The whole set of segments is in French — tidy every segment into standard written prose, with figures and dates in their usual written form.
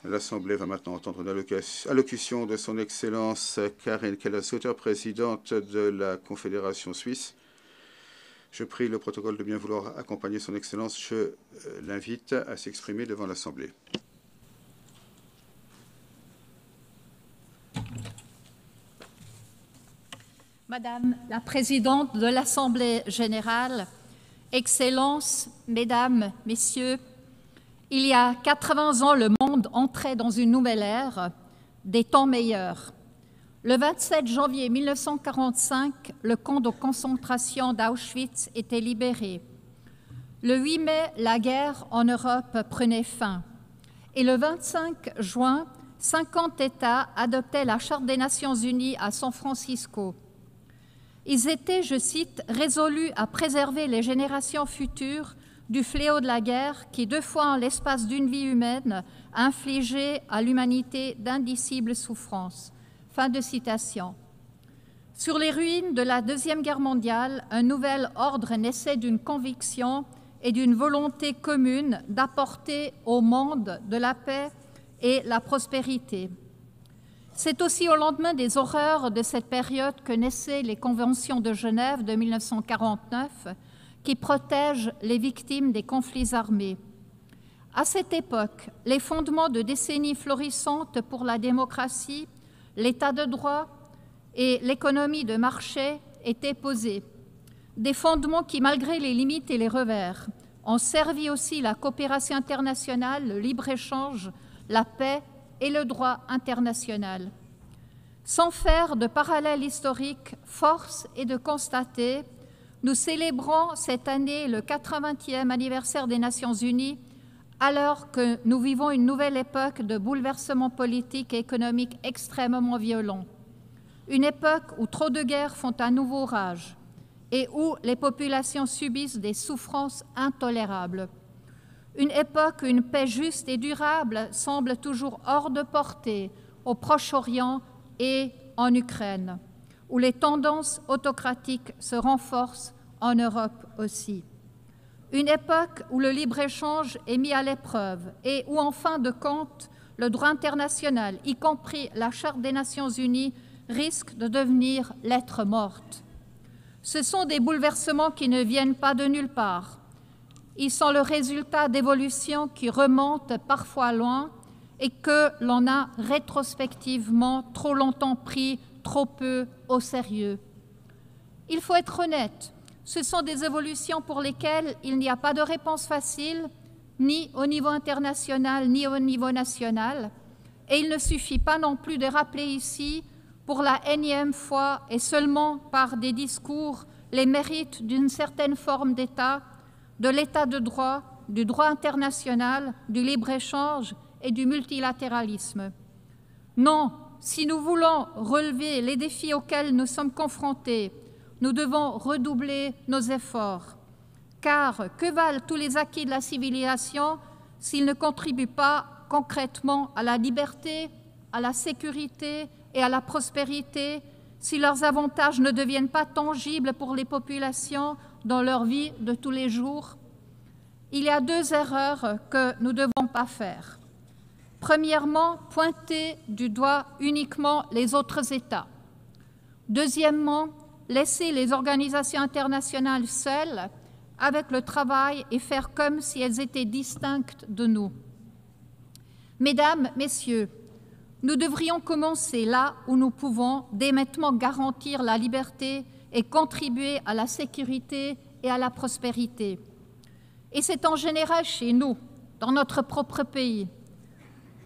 L'Assemblée va maintenant entendre une allocution de son Excellence Karin Keller-Sutter, présidente de la Confédération suisse. Je prie le protocole de bien vouloir accompagner son Excellence. Je l'invite à s'exprimer devant l'Assemblée. Madame la Présidente de l'Assemblée générale, Excellences, Mesdames, Messieurs, il y a 80 ans, le monde entrait dans une nouvelle ère, des temps meilleurs. Le 27 janvier 1945, le camp de concentration d'Auschwitz était libéré. Le 8 mai, la guerre en Europe prenait fin. Et le 25 juin, 50 États adoptaient la Charte des Nations Unies à San Francisco. Ils étaient, je cite, « résolus à préserver les générations futures du fléau de la guerre qui, 2 fois en l'espace d'une vie humaine, a infligé à l'humanité d'indicibles souffrances. » Fin de citation. Sur les ruines de la Deuxième Guerre mondiale, un nouvel ordre naissait d'une conviction et d'une volonté commune d'apporter au monde de la paix et la prospérité. C'est aussi au lendemain des horreurs de cette période que naissaient les conventions de Genève de 1949 qui protègent les victimes des conflits armés. À cette époque, les fondements de décennies florissantes pour la démocratie, l'état de droit et l'économie de marché étaient posés. Des fondements qui, malgré les limites et les revers, ont servi aussi la coopération internationale, le libre-échange, la paix et le droit international. Sans faire de parallèle historique, force est de constater, nous célébrons cette année le 80e anniversaire des Nations Unies, alors que nous vivons une nouvelle époque de bouleversements politiques et économiques extrêmement violents. Une époque où trop de guerres font à nouveau rage et où les populations subissent des souffrances intolérables. Une époque où une paix juste et durable semble toujours hors de portée au Proche-Orient et en Ukraine, où les tendances autocratiques se renforcent en Europe aussi. Une époque où le libre-échange est mis à l'épreuve et où, en fin de compte, le droit international, y compris la Charte des Nations Unies, risque de devenir lettre morte. Ce sont des bouleversements qui ne viennent pas de nulle part. Ils sont le résultat d'évolutions qui remontent parfois loin et que l'on a rétrospectivement trop longtemps pris trop peu au sérieux. Il faut être honnête, ce sont des évolutions pour lesquelles il n'y a pas de réponse facile, ni au niveau international, ni au niveau national, et il ne suffit pas non plus de rappeler ici, pour la énième fois et seulement par des discours, les mérites d'une certaine forme d'État, de l'État de droit, du droit international, du libre-échange et du multilatéralisme. Non, si nous voulons relever les défis auxquels nous sommes confrontés, nous devons redoubler nos efforts. Car que valent tous les acquis de la civilisation s'ils ne contribuent pas concrètement à la liberté, à la sécurité et à la prospérité, si leurs avantages ne deviennent pas tangibles pour les populations dans leur vie de tous les jours? Il y a 2 erreurs que nous ne devons pas faire. Premièrement, pointer du doigt uniquement les autres États. Deuxièmement, laisser les organisations internationales seules avec le travail et faire comme si elles étaient distinctes de nous. Mesdames, Messieurs, nous devrions commencer là où nous pouvons dès maintenant garantir la liberté et contribuer à la sécurité et à la prospérité. Et c'est en général chez nous, dans notre propre pays.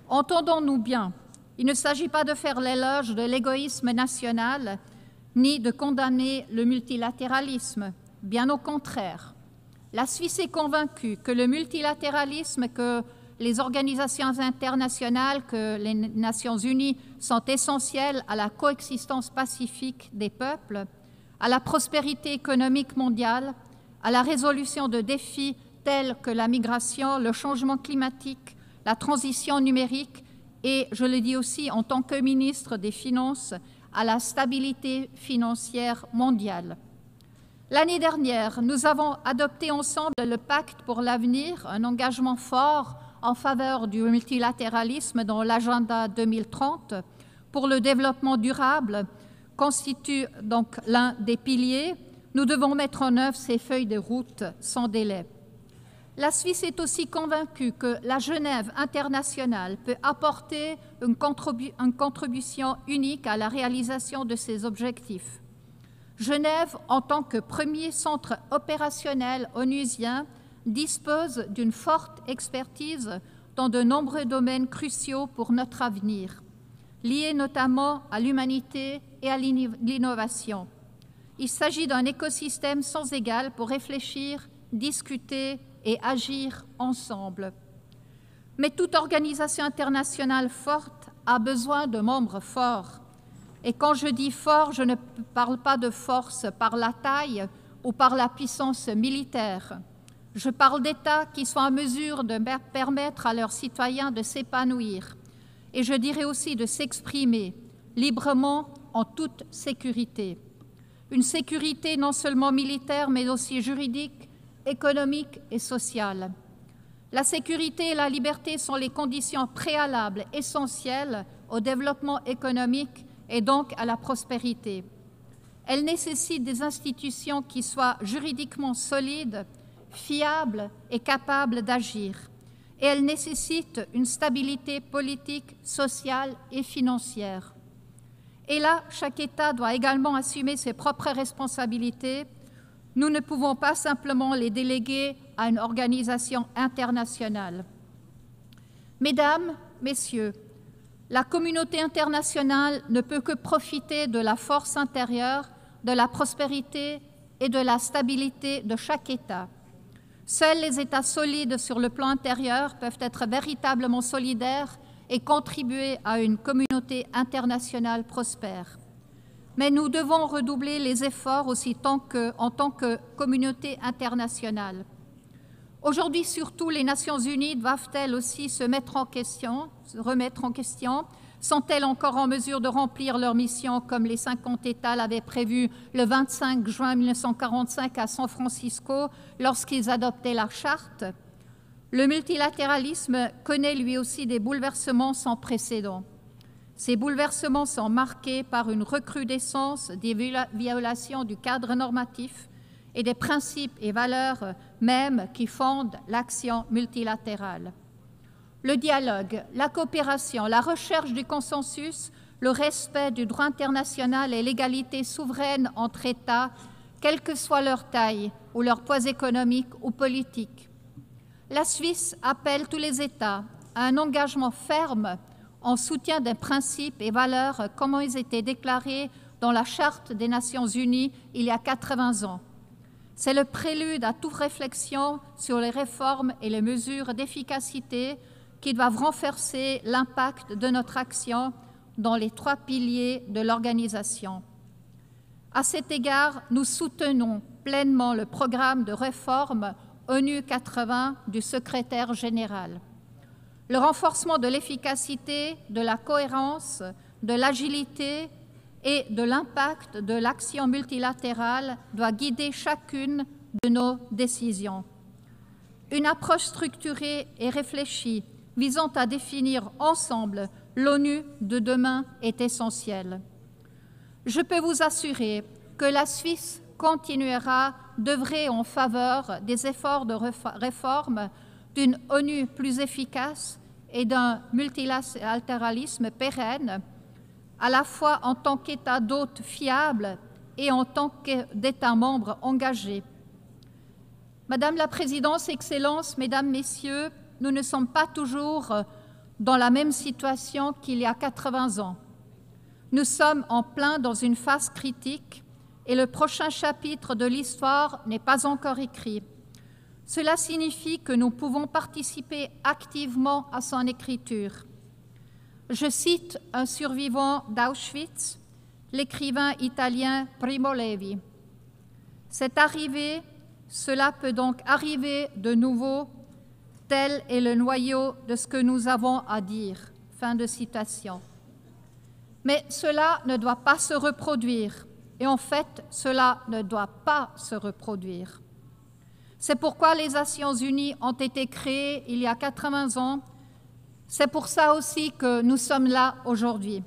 Entendons-nous bien, il ne s'agit pas de faire l'éloge de l'égoïsme national, ni de condamner le multilatéralisme, bien au contraire. La Suisse est convaincue que le multilatéralisme, que les organisations internationales, que les Nations Unies sont essentielles à la coexistence pacifique des peuples, à la prospérité économique mondiale, à la résolution de défis tels que la migration, le changement climatique, la transition numérique et, je le dis aussi en tant que ministre des Finances, à la stabilité financière mondiale. L'année dernière, nous avons adopté ensemble le Pacte pour l'avenir, un engagement fort en faveur du multilatéralisme dans l'agenda 2030 pour le développement durable constitue donc l'un des piliers. Nous devons mettre en œuvre ces feuilles de route sans délai. La Suisse est aussi convaincue que la Genève internationale peut apporter une contribution unique à la réalisation de ces objectifs. Genève, en tant que premier centre opérationnel onusien, dispose d'une forte expertise dans de nombreux domaines cruciaux pour notre avenir, liés notamment à l'humanité et à l'innovation. Il s'agit d'un écosystème sans égal pour réfléchir, discuter et agir ensemble. Mais toute organisation internationale forte a besoin de membres forts. Et quand je dis fort, je ne parle pas de force par la taille ou par la puissance militaire. Je parle d'États qui sont en mesure de permettre à leurs citoyens de s'épanouir et je dirais aussi de s'exprimer librement en toute sécurité. Une sécurité non seulement militaire mais aussi juridique, économique et sociale. La sécurité et la liberté sont les conditions préalables essentielles au développement économique et donc à la prospérité. Elles nécessitent des institutions qui soient juridiquement solides, fiables et capables d'agir. Et elles nécessitent une stabilité politique, sociale et financière. Et là, chaque État doit également assumer ses propres responsabilités. Nous ne pouvons pas simplement les déléguer à une organisation internationale. Mesdames, Messieurs, la communauté internationale ne peut que profiter de la force intérieure, de la prospérité et de la stabilité de chaque État. Seuls les États solides sur le plan intérieur peuvent être véritablement solidaires et contribuer à une communauté internationale prospère. Mais nous devons redoubler les efforts aussi en tant que communauté internationale. Aujourd'hui, surtout, les Nations unies doivent-elles aussi se remettre en question? Sont-elles encore en mesure de remplir leur mission comme les 50 États l'avaient prévu le 25 juin 1945 à San Francisco lorsqu'ils adoptaient la charte? Le multilatéralisme connaît lui aussi des bouleversements sans précédent. Ces bouleversements sont marqués par une recrudescence des violations du cadre normatif et des principes et valeurs mêmes qui fondent l'action multilatérale. Le dialogue, la coopération, la recherche du consensus, le respect du droit international et l'égalité souveraine entre États, quelle que soit leur taille ou leur poids économique ou politique. La Suisse appelle tous les États à un engagement ferme en soutien des principes et valeurs comme ils étaient déclarés dans la Charte des Nations Unies il y a 80 ans. C'est le prélude à toute réflexion sur les réformes et les mesures d'efficacité qui doivent renforcer l'impact de notre action dans les 3 piliers de l'organisation. À cet égard, nous soutenons pleinement le programme de réforme ONU 80 du secrétaire général. Le renforcement de l'efficacité, de la cohérence, de l'agilité et de l'impact de l'action multilatérale doit guider chacune de nos décisions. Une approche structurée et réfléchie visant à définir ensemble l'ONU de demain est essentielle. Je peux vous assurer que la Suisse continuera d'œuvrer en faveur des efforts de réforme d'une ONU plus efficace et d'un multilatéralisme pérenne, à la fois en tant qu'État d'hôte fiable et en tant qu'État membre engagé. Madame la Présidente, Excellences, Mesdames, Messieurs, nous ne sommes pas toujours dans la même situation qu'il y a 80 ans. Nous sommes en plein dans une phase critique et le prochain chapitre de l'histoire n'est pas encore écrit. Cela signifie que nous pouvons participer activement à son écriture. Je cite un survivant d'Auschwitz, l'écrivain italien Primo Levi. « C'est arrivé, cela peut donc arriver de nouveau, tel est le noyau de ce que nous avons à dire. » Fin de citation. Mais cela ne doit pas se reproduire. Et en fait, cela ne doit pas se reproduire. C'est pourquoi les Nations Unies ont été créées il y a 80 ans. C'est pour ça aussi que nous sommes là aujourd'hui.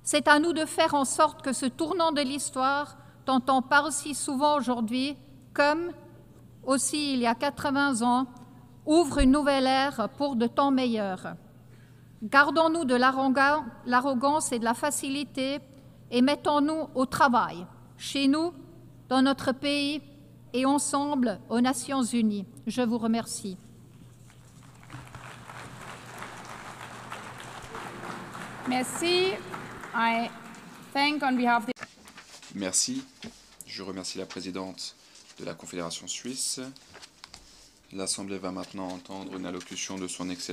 C'est à nous de faire en sorte que ce tournant de l'histoire, dont on parle si souvent aujourd'hui, comme aussi il y a 80 ans, ouvre une nouvelle ère pour de temps meilleurs. Gardons-nous de l'arrogance et de la facilité et mettons-nous au travail, chez nous, dans notre pays et ensemble aux Nations Unies. Je vous remercie. Merci. I thank on behalf of the... Merci. Je remercie la présidente de la Confédération suisse. L'Assemblée va maintenant entendre une allocution de son Excellence.